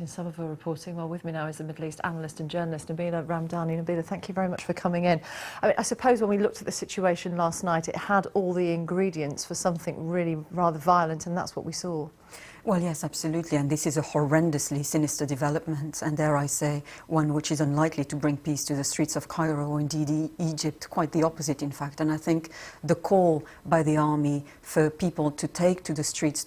In some of our reporting, well, with me now is the Middle East analyst and journalist Nabila Ramdani. Nabila, thank you very much for coming in. I suppose when we looked at the situation last night, it had all the ingredients for something really rather violent, and that's what we saw. Well, yes, absolutely, and this is a horrendously sinister development, and dare I say, one which is unlikely to bring peace to the streets of Cairo or indeed Egypt, quite the opposite, in fact. And I think the call by the army for people to take to the streets,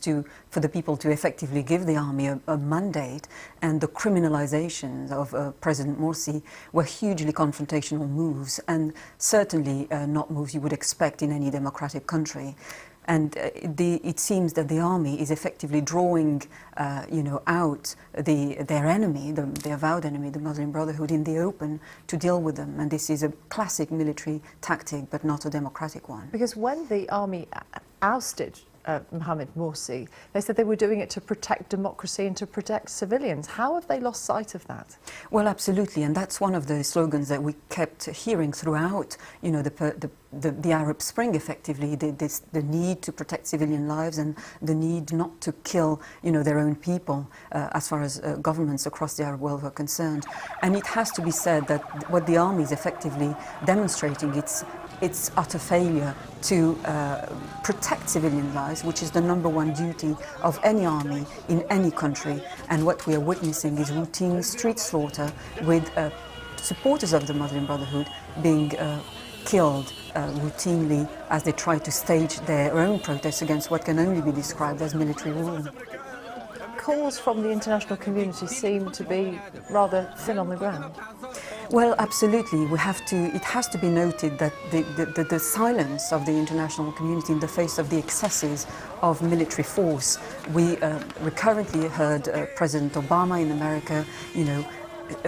for the people to effectively give the army a mandate, and the criminalization of President Morsi were hugely confrontational moves, and certainly not moves you would expect in any democratic country. And it seems that the army is effectively drawing, out their enemy, the avowed enemy, the Muslim Brotherhood, in the open to deal with them. And this is a classic military tactic, but not a democratic one. Because when the army ousted Mohamed Morsi, they said they were doing it to protect democracy and to protect civilians. How have they lost sight of that? Well, absolutely, and that's one of the slogans that we kept hearing throughout, the Arab Spring, effectively, the need to protect civilian lives and the need not to kill, their own people, as far as governments across the Arab world were concerned. And it has to be said that what the army is effectively demonstrating, its utter failure to protect civilian lives, which is the #1 duty of any army in any country. And what we are witnessing is routine street slaughter with supporters of the Muslim Brotherhood being killed routinely as they try to stage their own protests against what can only be described as military rule. Calls from the international community seem to be rather thin on the ground. Well, absolutely. It has to be noted that the silence of the international community in the face of the excesses of military force. We recurrently heard President Obama in America,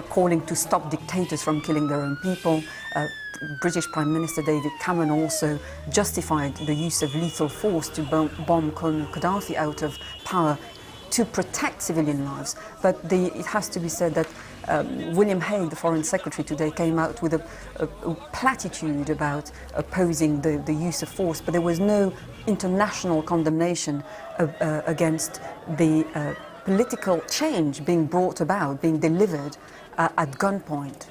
calling to stop dictators from killing their own people. British Prime Minister David Cameron also justified the use of lethal force to bomb Colonel Gaddafi out of power to protect civilian lives. But it has to be said that William Hague, the Foreign Secretary, today came out with a platitude about opposing the use of force, but there was no international condemnation against the political change being brought about, being delivered at gunpoint.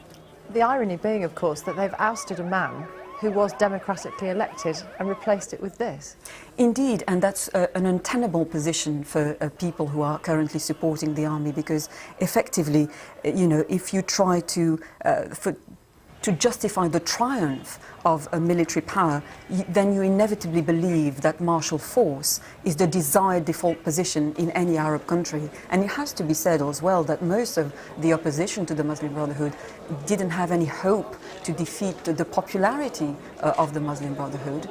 The irony being, of course, that they've ousted a man who was democratically elected and replaced it with this. Indeed, and that's an untenable position for people who are currently supporting the army, because effectively, if you try to justify the triumph of a military power, then you inevitably believe that martial force is the desired default position in any Arab country. And it has to be said as well that most of the opposition to the Muslim Brotherhood didn't have any hope to defeat the popularity of the Muslim Brotherhood,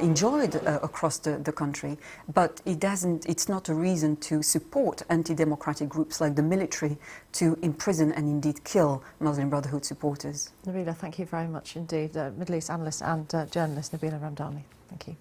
enjoyed across the country. But it's not a reason to support anti-democratic groups like the military to imprison and indeed kill Muslim Brotherhood supporters. Nabila, thank you very much indeed. Middle East analyst and journalist Nabila Ramdani. Thank you.